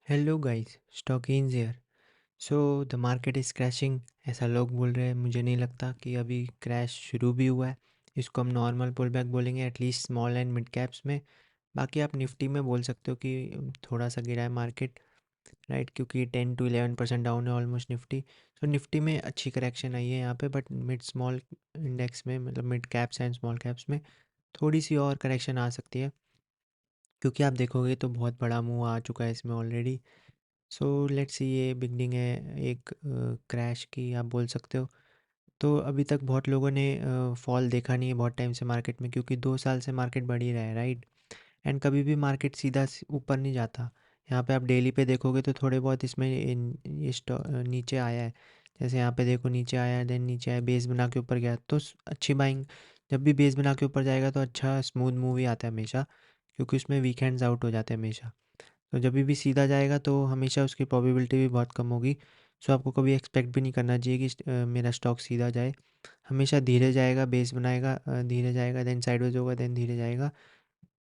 Hello guys, stockings here. So the market is crashing, ऐसा लोग बोल रहे हैं। मुझे नहीं लगता कि अभी क्रैश शुरू भी हुआ है। इसको हम नॉर्मल पुल बैक बोलेंगे, at least small and mid caps में। बाकी आप निफ्टी में बोल सकते हो कि थोड़ा सा गिरा है मार्केट, राइट, क्योंकि 10 to 11% डाउन है ऑलमोस्ट निफ्टी। तो निफ्टी में अच्छी करेक्शन आई है यहाँ पे, बट मिड स्मॉल इंडेक्स में, मतलब mid caps and small caps में थोड़ी सी और करेक्शन आ सकती है, क्योंकि आप देखोगे तो बहुत बड़ा मूव आ चुका है इसमें ऑलरेडी। सो लेट्स सी, ये बिगनिंग है एक क्रैश की, आप बोल सकते हो। तो अभी तक बहुत लोगों ने फॉल देखा नहीं है बहुत टाइम से मार्केट में, क्योंकि 2 साल से मार्केट बढ़ ही रहा है, राइट। एंड कभी भी मार्केट सीधा ऊपर नहीं जाता। यहाँ पे आप डेली पे देखोगे तो थोड़े बहुत इसमें नीचे आया है। जैसे यहाँ पे देखो, नीचे आया है, देन नीचे आया, बेस बना के ऊपर गया, तो अच्छी बाइंग। जब भी बेस बना के ऊपर जाएगा तो अच्छा स्मूथ मूव ही आता है हमेशा, क्योंकि उसमें वीकेंड्स आउट हो जाते हैं हमेशा। तो जब भी सीधा जाएगा तो हमेशा उसकी प्रोबेबिलिटी भी बहुत कम होगी। सो आपको कभी एक्सपेक्ट भी नहीं करना चाहिए कि मेरा स्टॉक सीधा जाए। हमेशा धीरे जाएगा, बेस बनाएगा, धीरे जाएगा, देन साइडवेज होगा, देन धीरे जाएगा।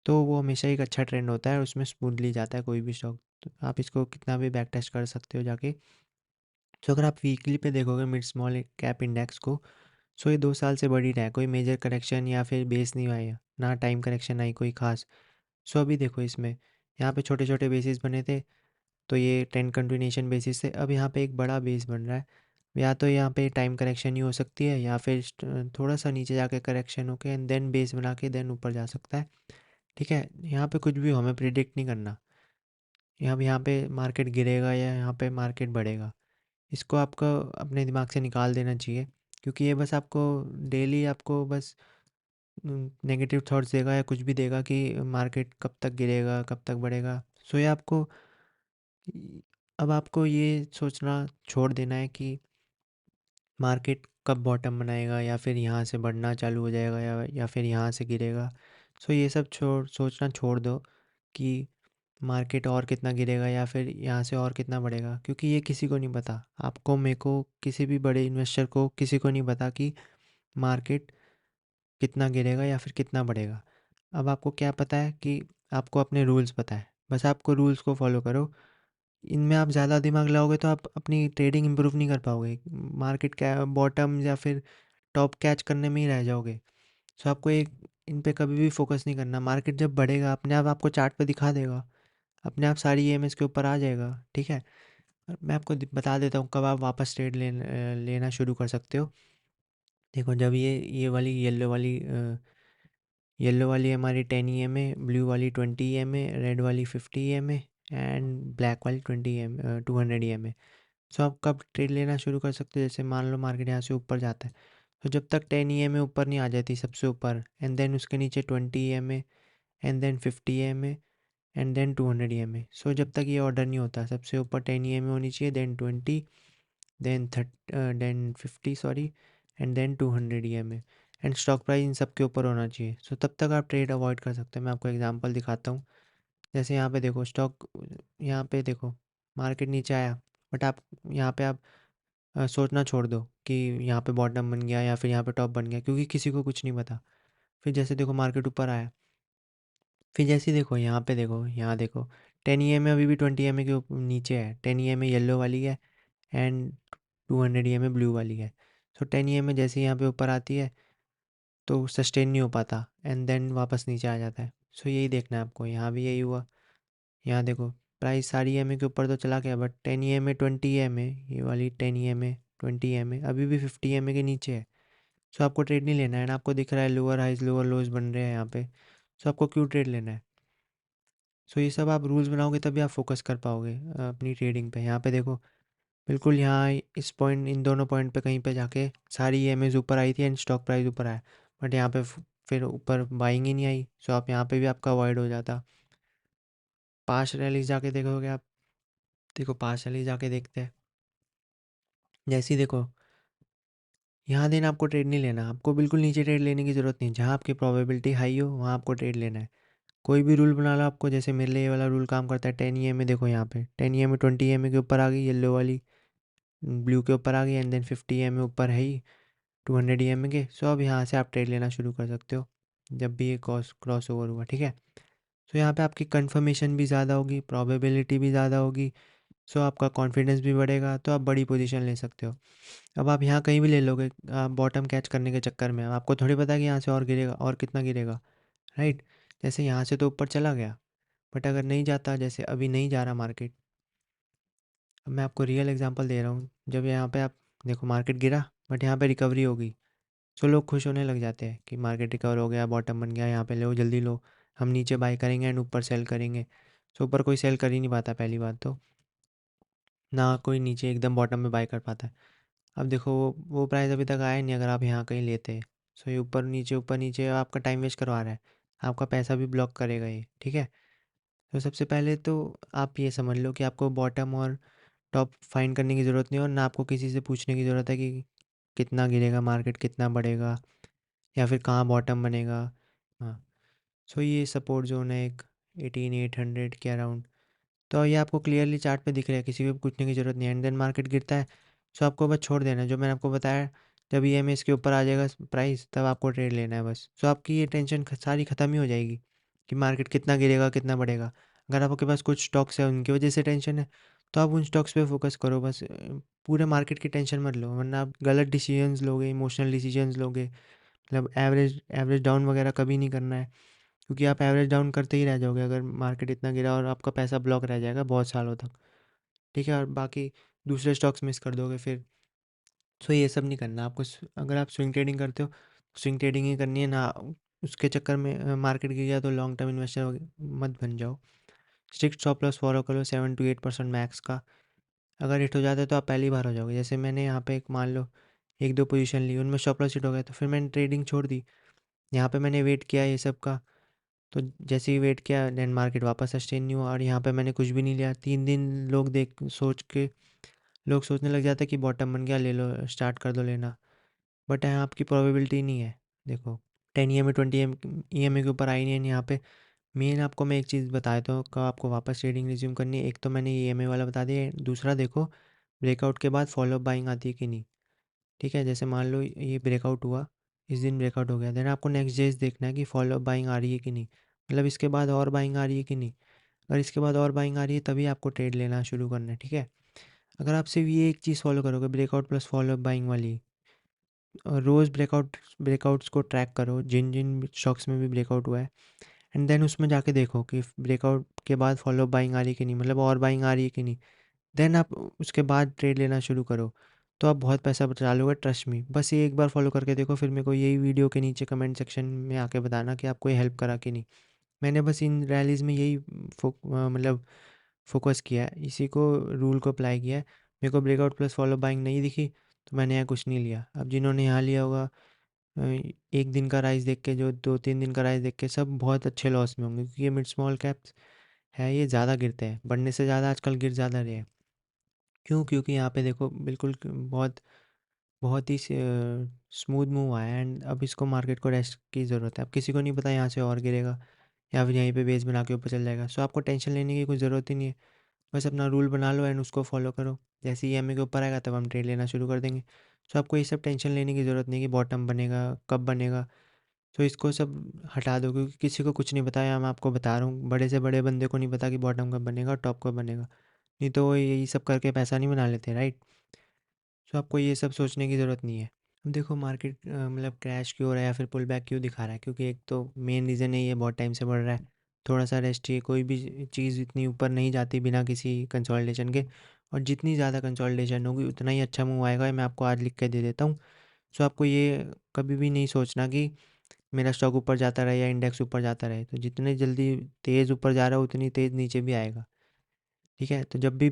तो वो हमेशा एक अच्छा ट्रेंड होता है, और उसमें स्मूथली जाता है कोई भी स्टॉक। तो आप इसको कितना भी बैक टेस्ट कर सकते हो जाके। सो अगर आप वीकली पे देखोगे मिड स्मॉल कैप इंडेक्स को, सो ये 2 साल से बढ़ ही रहा है, कोई मेजर करेक्शन या फिर बेस नहीं आया, ना टाइम करेक्शन आई कोई खास। सो अभी देखो इसमें, यहाँ पे छोटे छोटे बेसिस बने थे, तो ये 10 कंटिन्यूशन बेसिस से अब यहाँ पे एक बड़ा बेस बन रहा है। या तो यहाँ पे टाइम करेक्शन ही हो सकती है, या फिर थोड़ा सा नीचे जाके करेक्शन होके एंड देन बेस बना के देन ऊपर जा सकता है। ठीक है, यहाँ पे कुछ भी हो, हमें प्रिडिक्ट नहीं करना। यहाँ पे मार्केट गिरेगा या यहाँ पे मार्केट बढ़ेगा, इसको आपको अपने दिमाग से निकाल देना चाहिए, क्योंकि ये बस आपको डेली आपको बस नेगेटिव थॉट्स देगा या कुछ भी देगा कि मार्केट कब तक गिरेगा कब तक बढ़ेगा। सो ये आपको, अब आपको ये सोचना छोड़ देना है कि मार्केट कब बॉटम बनाएगा, या फिर यहाँ से बढ़ना चालू हो जाएगा, या फिर यहाँ से गिरेगा। सो ये सब सोचना छोड़ दो कि मार्केट और कितना गिरेगा या फिर यहाँ से और कितना बढ़ेगा, क्योंकि ये किसी को नहीं पता। आपको, मेरे को, किसी भी बड़े इन्वेस्टर को, किसी को नहीं पता कि मार्केट कितना गिरेगा या फिर कितना बढ़ेगा। अब आपको क्या पता है कि आपको अपने रूल्स पता है, बस आपको रूल्स को फॉलो करो। इनमें आप ज़्यादा दिमाग लगाओगे तो आप अपनी ट्रेडिंग इंप्रूव नहीं कर पाओगे, मार्केट क्या बॉटम या फिर टॉप कैच करने में ही रह जाओगे। सो आपको एक, इन पे कभी भी फोकस नहीं करना। मार्केट जब बढ़ेगा अपने आप आपको चार्ट पे दिखा देगा, अपने आप सारी ईएमएस के ऊपर आ जाएगा, ठीक है। और मैं आपको बता देता हूँ कब आप वापस ट्रेड लेना शुरू कर सकते हो। देखो, जब ये वाली येलो वाली हमारी 10 EMA, ब्लू वाली 20 EMA, रेड वाली 50 EMA एंड ब्लैक वाली 200 EMA। सो आप कब ट्रेड लेना शुरू कर सकते हो, जैसे मान लो मार्केट यहाँ से ऊपर जाता है, तो जब तक 10 EMA ऊपर नहीं आ जाती सबसे ऊपर, एंड देन उसके नीचे 20 EMA, and then 50 EMA, and then 200 EMA। So जब तक ये ऑर्डर नहीं होता, सबसे ऊपर 10 EMA होनी चाहिए, then 20, then 50, sorry, and then 200 EMA, and stock price इन सब के ऊपर होना चाहिए। सो तब तक आप ट्रेड अवॉइड कर सकते हैं। मैं आपको एग्जांपल दिखाता हूँ। जैसे यहाँ पे देखो स्टॉक, यहाँ पे देखो मार्केट नीचे आया, बट आप यहाँ पे आप सोचना छोड़ दो कि यहाँ पे बॉटम बन गया या फिर यहाँ पे टॉप बन गया, क्योंकि किसी को कुछ नहीं पता। फिर जैसे देखो मार्केट ऊपर आया, फिर जैसे देखो यहाँ पे देखो, यहाँ देखो 10 EMA अभी भी 20 EMA के नीचे है। 10 EMA येलो वाली है एंड 200 EMA ब्लू वाली है। सो 10 EMA जैसे यहाँ पे ऊपर आती है तो सस्टेन नहीं हो पाता, एंड देन वापस नीचे आ जाता है। सो यही देखना है आपको, यहाँ भी यही हुआ। यहाँ देखो प्राइस सारी EMA के ऊपर तो चला गया, बट 10 EMA 20 EMA, ये वाली 10 EMA 20 EMA अभी भी 50 EMA के नीचे है। सो आपको ट्रेड नहीं लेना है ना, आपको दिख रहा है लोअर हाइज लोअर लोज बन रहे हैं यहाँ पे। सो आपको क्यों ट्रेड लेना है। सो ये सब आप रूल्स बनाओगे तभी आप फोकस कर पाओगे अपनी ट्रेडिंग पे। यहाँ पे देखो, बिल्कुल यहाँ इस पॉइंट, इन दोनों पॉइंट पे कहीं पे जाके सारी EMAs ऊपर आई थी एंड स्टॉक प्राइस ऊपर आया, बट यहाँ पे फिर ऊपर बाइंग ही नहीं आई। सो आप यहाँ पे भी आपका अवॉइड हो जाता। पास्ट रैलीज जाके देखोगे आप, देखो पास्ट रैली जाके देखते हैं। जैसे ही देखो, यहाँ दिन आपको ट्रेड नहीं लेना, आपको बिल्कुल नीचे ट्रेड लेने की ज़रूरत नहीं। जहाँ आपकी प्रोबेबिलिटी हाई हो वहाँ आपको ट्रेड लेना है। कोई भी रूल बना लो आपको, जैसे मेरे लिए ये वाला रूल काम करता है। 10 EMA देखो, यहाँ पे 10 EMA 20 EMA के ऊपर आ गई येलो वाली, ब्लू के ऊपर आ गई, एंड देन 50 EMA ऊपर है ही 200 EMA के। सो अब यहाँ से आप ट्रेड लेना शुरू कर सकते हो जब भी ये क्रॉस क्रॉस ओवर हुआ, ठीक है। तो यहाँ पे आपकी कंफर्मेशन भी ज़्यादा होगी, प्रोबेबिलिटी भी ज़्यादा होगी। सो आपका कॉन्फिडेंस भी बढ़ेगा, तो आप बड़ी पोजीशन ले सकते हो। अब आप यहाँ कहीं भी ले लोगे, आप बॉटम कैच करने के चक्कर में आपको थोड़ी पता है कि यहाँ से और गिरेगा और कितना गिरेगा, राइट। जैसे यहाँ से तो ऊपर चला गया, बट अगर नहीं जाता, जैसे अभी नहीं जा रहा मार्केट। अब मैं आपको रियल एग्जांपल दे रहा हूँ, जब यहाँ पे आप देखो मार्केट गिरा बट यहाँ पे रिकवरी होगी, सो लोग खुश होने लग जाते हैं कि मार्केट रिकवर हो गया, बॉटम बन गया, यहाँ पे लो जल्दी लो, हम नीचे बाई करेंगे एंड ऊपर सेल करेंगे। सो ऊपर कोई सेल कर ही नहीं पाता, पहली बात तो, ना कोई नीचे एकदम बॉटम में बाई कर पाता है। अब देखो वो प्राइस अभी तक आया नहीं, अगर आप यहाँ कहीं लेते। सो ये ऊपर नीचे आपका टाइम वेस्ट करवा रहा है, आपका पैसा भी ब्लॉक करेगा ये, ठीक है। तो सबसे पहले तो आप ये समझ लो कि आपको बॉटम और टॉप फाइंड करने की ज़रूरत नहीं है, और ना आपको किसी से पूछने की ज़रूरत है कि कितना गिरेगा मार्केट, कितना बढ़ेगा, या फिर कहाँ बॉटम बनेगा। हाँ। सो ये सपोर्ट जोन है एक 18,800 के अराउंड। तो ये आपको क्लियरली चार्ट पे दिख रहा है, किसी को पूछने की ज़रूरत नहीं है। एंड देन मार्केट गिरता है, सो आपको बस छोड़ देना है, जो मैंने आपको बताया। जब ई एम इसके ऊपर आ जाएगा प्राइस, तब आपको ट्रेड लेना है बस। सो आपकी ये टेंशन सारी ख़त्म ही हो जाएगी कि मार्केट कितना गिरेगा कितना बढ़ेगा। अगर आपके पास कुछ स्टॉक्स है उनकी वजह से टेंशन है, तो आप उन स्टॉक्स पे फोकस करो बस। पूरे मार्केट की टेंशन मत लो, वरना आप गलत डिसीजंस लोगे, इमोशनल डिसीजंस लोगे। मतलब एवरेज एवरेज डाउन वगैरह कभी नहीं करना है, क्योंकि आप एवरेज डाउन करते ही रह जाओगे अगर मार्केट इतना गिरा, और आपका पैसा ब्लॉक रह जाएगा बहुत सालों तक, ठीक है। और बाकी दूसरे स्टॉक्स मिस कर दोगे फिर। सो ये सब नहीं करना आपको। अगर आप स्विंग ट्रेडिंग करते हो, स्विंग ट्रेडिंग ही करनी है ना। उसके चक्कर में मार्केट गिर गया तो लॉन्ग टर्म इन्वेस्टर मत बन जाओ। स्ट्रिक्ट स्टॉप लॉस फॉलो करो 7 to 8% मैक्स का। अगर हिट हो जाता है तो आप पहली बार हो जाओगे। जैसे मैंने यहाँ पे एक मान लो एक दो पोजीशन ली, उनमें स्टॉप लॉस हिट हो गया, तो फिर मैंने ट्रेडिंग छोड़ दी। यहाँ पे मैंने वेट किया ये सब का, तो जैसे ही वेट किया देन मार्केट वापस सस्टेन नहीं हुआ, और यहाँ पे मैंने कुछ भी नहीं लिया 3 दिन। लोग सोचने लग जाते हैं कि बॉटम बन गया, ले लो, स्टार्ट कर दो लेना। बट यहाँ आपकी प्रोबेबिलिटी नहीं है। देखो 10 EMA 20 EMA के ऊपर आई नहीं है यहाँ पे। मेन आपको मैं एक चीज़ बता देता हूँ, कब आपको वापस ट्रेडिंग रिज्यूम करनी है। एक तो मैंने EMA वाला बता दिया है, दूसरा देखो ब्रेकआउट के बाद फॉलो अप बाइंग आती है कि नहीं, ठीक है। जैसे मान लो ये ब्रेकआउट हुआ, इस दिन ब्रेकआउट हो गया, देन आपको नेक्स्ट डेज देखना है कि फॉलो अप बाइंग आ रही है कि नहीं, मतलब इसके बाद और बाइंग आ रही है कि नहीं। अगर इसके बाद और बाइंग आ रही है तभी आपको ट्रेड लेना शुरू करना है, ठीक है। अगर आप सिर्फ ये एक चीज़ फॉलो करोगे, breakout plus follow up buying वाली, और रोज़ ब्रेकआउट्स को ट्रैक करो जिन जिन स्टॉक्स में भी ब्रेकआउट हुआ है, एंड देन उसमें जाके देखो कि ब्रेकआउट के बाद फॉलो बाइंग आ रही है कि नहीं, मतलब और बाइंग आ रही है कि नहीं। देन आप उसके बाद ट्रेड लेना शुरू करो, तो आप बहुत पैसा बचा लोगे, ट्रस्ट मी। बस ये एक बार फॉलो करके देखो, फिर मेरे को यही वीडियो के नीचे कमेंट सेक्शन में आके बताना कि आपको ये हेल्प करा कि नहीं। मैंने बस इन रैलीज़ में यही मतलब फोकस किया है, इसी को रूल को अप्लाई किया है। मेरे को ब्रेकआउट प्लस फॉलो बाइंग नहीं दिखी, तो मैंने यहाँ कुछ नहीं लिया। अब जिन्होंने यहाँ लिया होगा, एक दिन का राइस देख के, जो 2-3 दिन का राइस देख के, सब बहुत अच्छे लॉस में होंगे, क्योंकि ये मिड स्मॉल कैप्स है, ये ज़्यादा गिरते हैं, बढ़ने से ज़्यादा आजकल गिर ज़्यादा रहे हैं। क्यों? क्योंकि यहाँ पे देखो बिल्कुल बहुत बहुत ही स्मूथ मूव आया है, एंड अब इसको मार्केट को रेस्ट की ज़रूरत है। अब किसी को नहीं पता यहाँ से और गिरेगा या फिर यहीं पे बेस बना के ऊपर चल जाएगा। सो आपको टेंशन लेने की कोई ज़रूरत ही नहीं है। बस अपना रूल बना लो एंड उसको फॉलो करो। जैसे ही EMA के ऊपर आएगा तब हम ट्रेड लेना शुरू कर देंगे। सो आपको ये सब टेंशन लेने की ज़रूरत नहीं है कि बॉटम बनेगा कब बनेगा। तो इसको सब हटा दो, क्योंकि किसी को कुछ नहीं बताया, मैं आपको बता रहा हूँ। बड़े से बड़े बंदे को नहीं पता कि बॉटम कब बनेगा और टॉप कब बनेगा, नहीं तो वो यही सब करके पैसा नहीं बना लेते, राइट। सो आपको ये सब सोचने की ज़रूरत नहीं है। अब देखो मार्केट मतलब क्रैश क्यों हो रहा है या फिर पुल बैक क्यों दिखा रहा है, क्योंकि एक तो मेन रीज़न है ये बहुत टाइम से बढ़ रहा है। थोड़ा सा रेस्ट चाहिए, कोई भी चीज़ इतनी ऊपर नहीं जाती बिना किसी कंसोलिडेशन के, और जितनी ज़्यादा कंसोलिडेशन होगी उतना ही अच्छा मूव आएगा, ये मैं आपको आज लिख के दे देता हूँ। सो आपको ये कभी भी नहीं सोचना कि मेरा स्टॉक ऊपर जाता रहे या इंडेक्स ऊपर जाता रहे, तो जितने जल्दी तेज़ ऊपर जा रहा है उतनी तेज़ नीचे भी आएगा, ठीक है। तो जब भी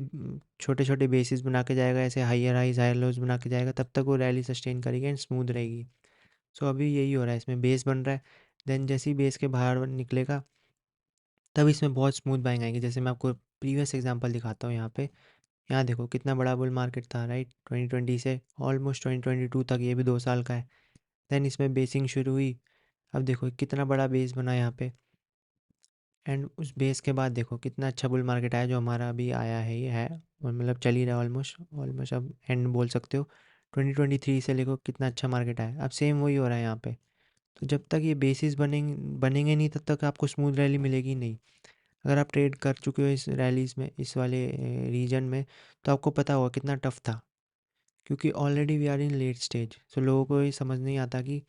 छोटे छोटे बेसिस बना के जाएगा, ऐसे हाइयर हाइज हायर लोज बना के जाएगा, तब तक वो रैली सस्टेन करेगी एंड स्मूथ रहेगी। सो अभी यही हो रहा है, इसमें बेस बन रहा है, देन जैसे ही बेस के बाहर निकलेगा तब इसमें बहुत स्मूथ बाइंग आएगी। जैसे मैं आपको प्रीवियस एग्जांपल दिखाता हूँ यहाँ पे। यहाँ देखो कितना बड़ा बुल मार्केट था, राइट, 2020 से ऑलमोस्ट 2022 तक, ये भी 2 साल का है। देन इसमें बेसिंग शुरू हुई, अब देखो कितना बड़ा बेस बना यहाँ पे, एंड उस बेस के बाद देखो कितना अच्छा बुल मार्केट आया, जो हमारा अभी आया है, ये है, और मतलब चल ही रहा है ऑलमोस्ट ऑलमोस्ट, अब एंड बोल सकते हो। 2023 से देखो कितना अच्छा मार्केट आया, अब सेम वही हो रहा है यहाँ पे। तो जब तक ये बेसिस बनेंगे बनेंगे नहीं, तब तक आपको स्मूथ रैली मिलेगी नहीं। अगर आप ट्रेड कर चुके हो इस रैलीज़ में, इस वाले रीजन में, तो आपको पता होगा कितना टफ था, क्योंकि already we are in late stage. सो लोगों को ये समझ नहीं आता कि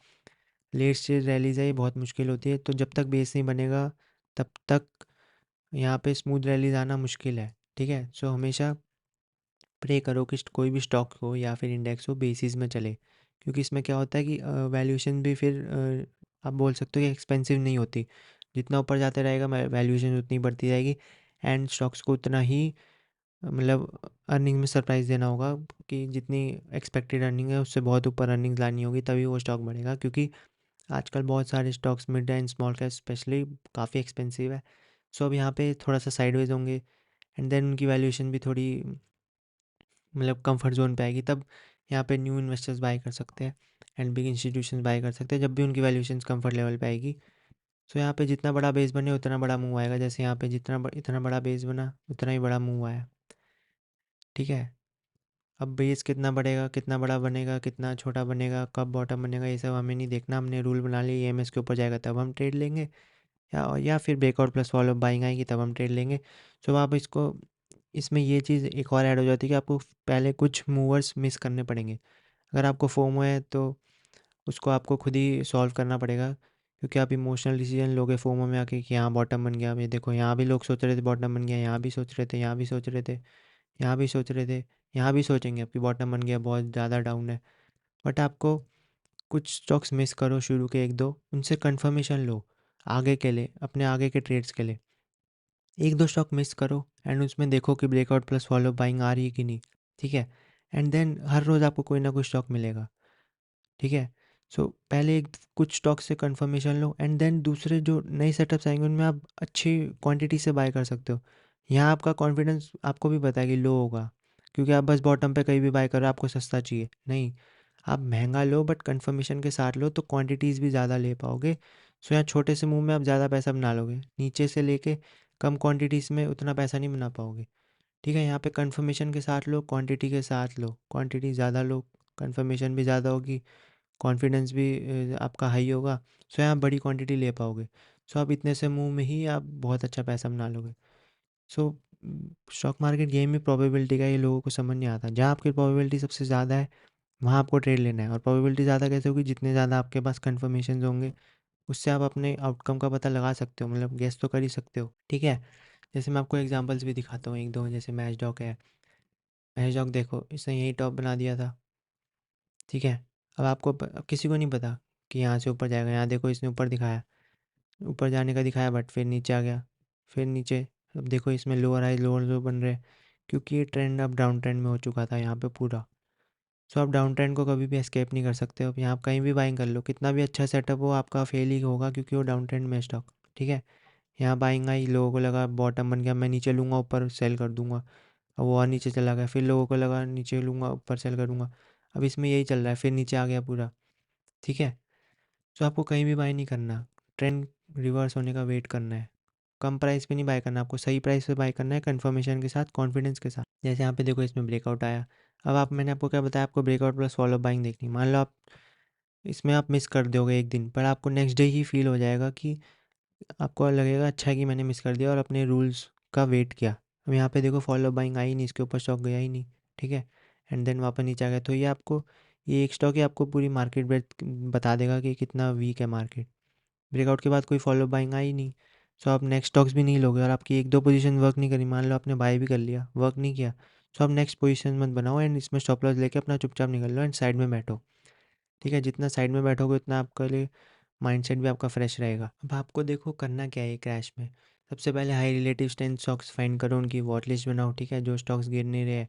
लेट स्टेज रैलीज है, ये बहुत मुश्किल होती है। तो जब तक बेस नहीं बनेगा तब तक यहाँ पे स्मूथ रैलीज आना मुश्किल है, ठीक है। सो हमेशा प्रे करो कि कोई भी स्टॉक हो या फिर इंडेक्स हो बेसिस में चले, क्योंकि इसमें क्या होता है कि वैल्यूएशन भी फिर आप बोल सकते हो कि एक्सपेंसिव नहीं होती। जितना ऊपर जाते रहेगा वैल्यूएशन उतनी बढ़ती जाएगी, एंड स्टॉक्स को उतना ही मतलब अर्निंग में सरप्राइज़ देना होगा कि जितनी एक्सपेक्टेड अर्निंग है उससे बहुत ऊपर अर्निंग लानी होगी, तभी वो स्टॉक बढ़ेगा। क्योंकि आजकल बहुत सारे stocks mid and small cap specially काफ़ी एक्सपेंसिव है। सो अब यहाँ पे थोड़ा सा साइडवेज होंगे, एंड देन उनकी वैल्यूएशन भी थोड़ी मतलब कंफर्ट जोन पे आएगी, तब यहाँ पे न्यू इन्वेस्टर्स बाय कर सकते हैं एंड बिग इंस्टीट्यूशंस बाय कर सकते हैं जब भी उनकी वैल्यूएशन कंफर्ट लेवल पे आएगी। सो यहाँ पे जितना बड़ा बेस बने उतना बड़ा मूव आएगा। जैसे यहाँ पे इतना बड़ा बेस बना उतना ही बड़ा मूव आया, ठीक है। अब बेस कितना बढ़ेगा, कितना बड़ा बनेगा, कितना छोटा बनेगा, कब बॉटम बनेगा, ये सब हमें नहीं देखना। हमने रूल बना लिया EMS के ऊपर जाएगा तब हम ट्रेड लेंगे, या फिर ब्रेकआउट प्लस फॉलो बाइंग आएगी तब हम ट्रेड लेंगे। सो आप इसको, इसमें ये चीज़ एक और ऐड हो जाती है कि आपको पहले कुछ मूवर्स मिस करने पड़ेंगे। अगर आपको फोमो है तो उसको आपको खुद ही सॉल्व करना पड़ेगा, क्योंकि आप इमोशनल डिसीजन लोगे फोमो में आके कि यहाँ बॉटम बन गया। अब ये देखो, यहाँ भी लोग सोच रहे थे बॉटम बन गया, यहाँ भी सोच रहे थे, यहाँ भी सोच रहे थे, यहाँ भी सोच रहे थे, यहाँ भी सोचेंगे अब कि बॉटम बन गया, बहुत ज़्यादा डाउन है। बट आपको कुछ स्टॉक्स मिस करो शुरू के एक दो, उनसे कंफर्मेशन लो आगे के लिए, अपने आगे के ट्रेड्स के लिए। एक दो स्टॉक मिस करो एंड उसमें देखो कि ब्रेकआउट प्लस फॉलो बाइंग आ रही है कि नहीं, ठीक है। एंड देन हर रोज़ आपको कोई ना कोई स्टॉक मिलेगा, ठीक है। सो पहले एक कुछ स्टॉक से कंफर्मेशन लो, एंड देन दूसरे जो नए सेटअप्स आएंगे उनमें आप अच्छी क्वांटिटी से बाय कर सकते हो। यहाँ आपका कॉन्फिडेंस आपको भी पता है कि लो होगा, क्योंकि आप बस बॉटम पे कहीं भी बाय कर रहे हो, आपको सस्ता चाहिए नहीं। आप महंगा लो बट कंफर्मेशन के साथ लो, तो क्वांटिटीज़ भी ज़्यादा ले पाओगे। सो यहाँ छोटे से मूव में आप ज़्यादा पैसा बना लोगे, नीचे से लेके कम क्वांटिटीज़ में उतना पैसा नहीं बना पाओगे, ठीक है। यहाँ पे कंफर्मेशन के साथ लो, क्वांटिटी के साथ लो, क्वांटिटी ज़्यादा लो, कंफर्मेशन भी ज़्यादा होगी, कॉन्फिडेंस भी आपका हाई होगा। सो यहाँ बड़ी क्वांटिटी ले पाओगे। सो आप इतने से मूव में ही आप बहुत अच्छा पैसा बना लोगे। सो स्टॉक मार्केट गेम में प्रोबेबिलिटी का ये लोगों को समझ नहीं आता। जहाँ आपकी प्रोबेबिलिटी सबसे ज़्यादा है वहाँ आपको ट्रेड लेना है। और प्रोबेबिलिटी ज़्यादा कैसे होगी, जितने ज़्यादा आपके पास कन्फर्मेशन होंगे उससे आप अपने आउटकम का पता लगा सकते हो, मतलब गेस तो कर ही सकते हो, ठीक है। जैसे मैं आपको एग्जांपल्स भी दिखाता हूँ एक दो। जैसे मैचडॉक है, मैचडॉक देखो इसने यही टॉप बना दिया था, ठीक है। अब आपको अब किसी को नहीं पता कि यहाँ से ऊपर जाएगा। यहाँ देखो इसने ऊपर दिखाया, ऊपर जाने का दिखाया, बट फिर नीचे आ गया, फिर नीचे। अब देखो इसमें लोअर हाई लोअर लो बन रहे हैं, क्योंकि ये ट्रेंड अब डाउन ट्रेंड में हो चुका था यहाँ पे पूरा। सो आप डाउन ट्रेंड को कभी भी एस्केप नहीं कर सकते हो। अब यहाँ आप कहीं भी बाइंग कर लो, कितना भी अच्छा सेटअप हो आपका फेल ही होगा, क्योंकि वो डाउन ट्रेंड में स्टॉक, ठीक है। यहाँ बाइंग आई, लोगों को लगा बॉटम बन गया, मैं नीचे लूँगा ऊपर सेल कर दूंगा। अब वो और नीचे चला गया, फिर लोगों को लगा नीचे लूँगा ऊपर सेल करूँगा। अब इसमें यही चल रहा है, फिर नीचे आ गया पूरा, ठीक है। सो आपको कहीं भी बाय नहीं करना, ट्रेंड रिवर्स होने का वेट करना है। कम प्राइस पे नहीं बाय करना, आपको सही प्राइस पे बाय करना है, कंफर्मेशन के साथ, कॉन्फिडेंस के साथ। जैसे यहाँ पे देखो इसमें ब्रेकआउट आया। अब आप, मैंने आपको क्या बताया, आपको ब्रेकआउट प्लस फॉलो बाइंग देखनी। मान लो आप इसमें आप मिस कर दोगे एक दिन, पर आपको नेक्स्ट डे ही फील हो जाएगा कि आपको लगेगा अच्छा है कि मैंने मिस कर दिया और अपने रूल्स का वेट किया। अब यहाँ पे देखो फॉलो बाइंग आई नहीं, इसके ऊपर स्टॉक गया ही नहीं, ठीक है। एंड देन वापस नीचे आ गया। तो ये आपको, ये एक स्टॉक ही आपको पूरी मार्केट ब्रेथ बता देगा कि कितना वीक है मार्केट। ब्रेकआउट के बाद कोई फॉलो बाइंग आई नहीं, सो आप नेक्स्ट स्टॉक्स भी नहीं लोगे। और आपकी एक दो पोजीशन वर्क नहीं करी, मान लो आपने बाय भी कर लिया, वर्क नहीं किया, सो आप नेक्स्ट पोजीशन मत बनाओ एंड इसमें स्टॉप लॉस लेके अपना चुपचाप निकल लो एंड साइड में बैठो, ठीक है। जितना साइड में बैठोगे उतना आपके लिए माइंडसेट भी आपका फ्रेश रहेगा। अब आपको देखो करना क्या है क्रैश में। सबसे पहले high relative strength stocks find करो, उनकी वॉच लिस्ट बनाओ, ठीक है। जो स्टॉक्स गिर नहीं रहे,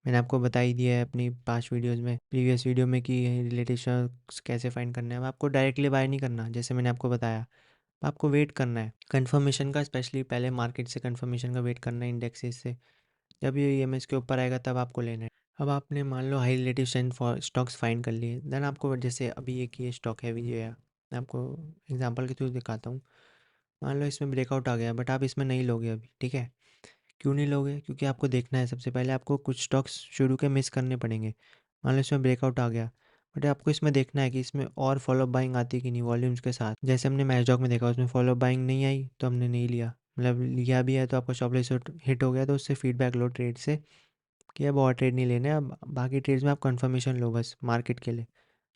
मैंने आपको बता ही दिया है अपनी 5 वीडियोस में, प्रीवियस वीडियो में, कि रिलेटिव स्टॉक्स कैसे फाइंड करना है। अब आपको डायरेक्टली बाय नहीं करना, जैसे मैंने आपको बताया, आपको वेट करना है कंफर्मेशन का, स्पेशली पहले मार्केट से कंफर्मेशन का वेट करना है, इंडेक्सेस से। जब ये EMS के ऊपर आएगा तब आपको लेना है। अब आपने मान लो high relative strength for stocks find कर लिए, देन आपको, जैसे अभी एक ये स्टॉक है विजय, मैं आपको एग्जांपल के थ्रू दिखाता हूँ। मान लो इसमें ब्रेकआउट आ गया, बट आप इसमें नहीं लोगे अभी, ठीक है। क्यों नहीं लोगे, क्योंकि आपको देखना है सबसे पहले, आपको कुछ स्टॉक्स शुरू के मिस करने पड़ेंगे। मान लो इसमें ब्रेकआउट आ गया, बट आपको इसमें देखना है कि इसमें और फॉलो बाइंग आती है कि नहीं वॉल्यूम्स के साथ। जैसे हमने मैचडॉक में देखा, उसमें फॉलो बाइंग नहीं आई तो हमने नहीं लिया, मतलब लिया भी है तो आपका स्टॉप लॉस हिट हो गया तो उससे फीडबैक लो ट्रेड से कि अब और ट्रेड नहीं लेने, अब बाकी ट्रेड्स में आप कंफर्मेशन लो बस मार्केट के लिए।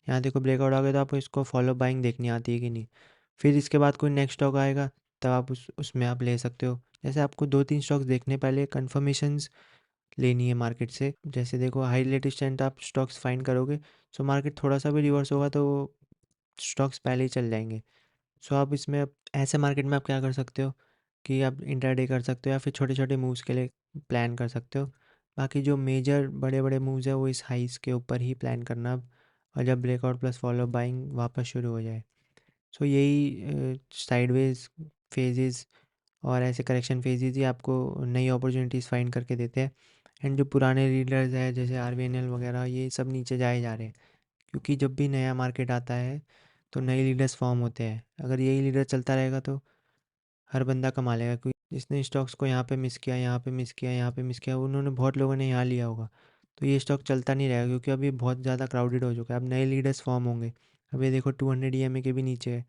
यहाँ देखो ब्रेकआउट आ गया तो आपको इसको फॉलो बाइंग देखनी आती है कि नहीं। फिर इसके बाद कोई नेक्स्ट स्टॉक आएगा तब आप उसमें आप ले सकते हो। जैसे आपको 2-3 स्टॉक्स देखने, पहले कंफर्मेशंस लेनी है मार्केट से। जैसे देखो हाई रिलेटिव स्ट्रेंथ आप स्टॉक्स फाइंड करोगे, सो मार्केट थोड़ा सा भी रिवर्स होगा तो स्टॉक्स पहले ही चल जाएंगे। सो आप इसमें ऐसे मार्केट में आप क्या कर सकते हो कि आप इंट्राडे कर सकते हो या फिर छोटे छोटे मूव्स के लिए प्लान कर सकते हो। बाकी जो मेजर बड़े बड़े मूव्स है वो इस हाइस के ऊपर ही प्लान करना अब, और जब ब्रेकआउट प्लस फॉलो बाइंग वापस शुरू हो जाए। सो यही साइडवेज फेजेस और ऐसे करेक्शन फेजेस ही आपको नई अपॉर्चुनिटीज़ फाइंड करके देते हैं। एंड जो पुराने लीडर्स हैं जैसे आरवीएनएल वगैरह ये सब नीचे जाए जा रहे हैं, क्योंकि जब भी नया मार्केट आता है तो नए लीडर्स फॉर्म होते हैं। अगर यही लीडर चलता रहेगा तो हर बंदा कमा लेगा, क्योंकि जिसने स्टॉक्स को यहाँ पे मिस किया, यहाँ पे मिस किया, यहाँ पे मिस किया, उन्होंने बहुत लोगों ने यहाँ लिया होगा। तो ये स्टॉक चलता नहीं रहेगा क्योंकि अभी बहुत ज़्यादा क्राउडेड हो चुका है, अब नए लीडर्स फॉर्म होंगे। अब ये देखो 200 ईएमए के भी नीचे है,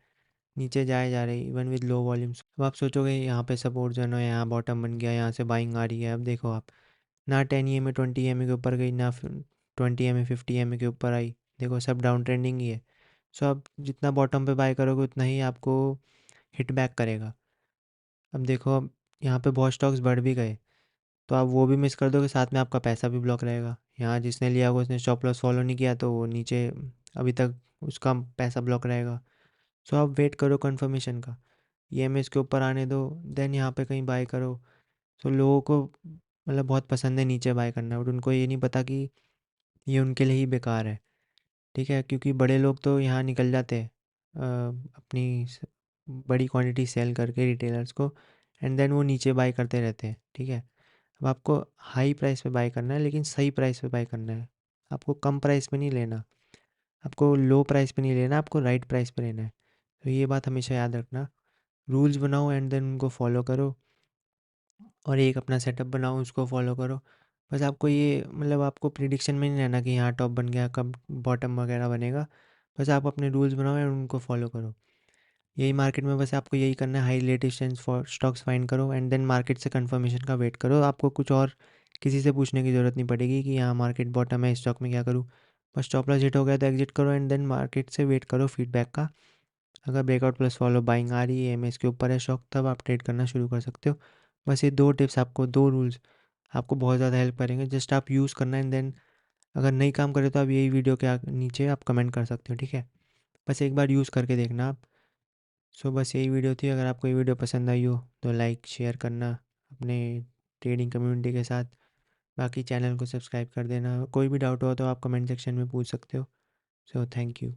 नीचे जाए जा रहे हैं इवन विद लो वॉल्यूम्स। अब आप सोचोगे यहाँ पे सपोर्ट जोन है, यहाँ बॉटम बन गया, यहाँ से बाइंग आ रही है। अब देखो आप, ना 10 ईएमए 20 ईएमए के ऊपर गई, ना 20 ईएमए 50 ईएमए के ऊपर आई। देखो सब डाउन ट्रेंडिंग ही है। सो आप जितना बॉटम पे बाय करोगे उतना ही आपको हिट बैक करेगा। अब देखो अब यहाँ पे बहुत स्टॉक्स बढ़ भी गए तो आप वो भी मिस कर दोगे, साथ में आपका पैसा भी ब्लॉक रहेगा। यहाँ जिसने लिया होगा उसने स्टॉप लॉस फॉलो नहीं किया तो वो नीचे अभी तक उसका पैसा ब्लॉक रहेगा। सो आप वेट करो कंफर्मेशन का, ईएमएस के ऊपर आने दो, देन यहाँ पे कहीं बाय करो। सो लोगों को मतलब बहुत पसंद है नीचे बाय करना, बट उनको ये नहीं पता कि ये उनके लिए ही बेकार है। ठीक है, क्योंकि बड़े लोग तो यहाँ निकल जाते हैं अपनी बड़ी क्वांटिटी सेल करके रिटेलर्स को, एंड देन वो नीचे बाय करते रहते हैं। ठीक है, अब आपको हाई प्राइस पे बाय करना है लेकिन सही प्राइस पे बाय करना है। आपको कम प्राइस पे नहीं लेना, आपको लो प्राइस पे नहीं लेना, आपको राइट प्राइस पे लेना है। तो ये बात हमेशा याद रखना। रूल्स बनाओ एंड देन उनको फॉलो करो, और एक अपना सेटअप बनाओ उसको फॉलो करो। बस आपको ये मतलब आपको प्रिडिक्शन में नहीं रहना कि यहाँ टॉप बन गया कब बॉटम वगैरह बनेगा। बस आप अपने रूल्स बनाओ एंड उनको फॉलो करो। यही मार्केट में बस आपको यही करना है, high relative strength for stocks find करो एंड देन मार्केट से कंफर्मेशन का वेट करो। आपको कुछ और किसी से पूछने की ज़रूरत नहीं पड़ेगी कि यहाँ मार्केट बॉटम है, इस स्टॉक में क्या करूँ। बस स्टॉप लॉस हिट हो गया तो एग्जिट करो एंड देन मार्केट से वेट करो फीडबैक का। अगर ब्रेकआउट प्लस फॉलो बाइंग आ रही है, एमएस के ऊपर है स्टॉक, तब आप ट्रेड करना शुरू कर सकते हो। बस ये दो टिप्स आपको, दो रूल्स आपको बहुत ज़्यादा हेल्प करेंगे। जस्ट आप यूज़ करना एंड देन अगर नहीं काम करे तो आप यही वीडियो के नीचे आप कमेंट कर सकते हो। ठीक है, बस एक बार यूज़ करके देखना आप। सो बस यही वीडियो थी। अगर आपको ये वीडियो पसंद आई हो तो लाइक शेयर करना अपने ट्रेडिंग कम्युनिटी के साथ। बाकी चैनल को सब्सक्राइब कर देना। कोई भी डाउट हो तो आप कमेंट सेक्शन में पूछ सकते हो। So thank you.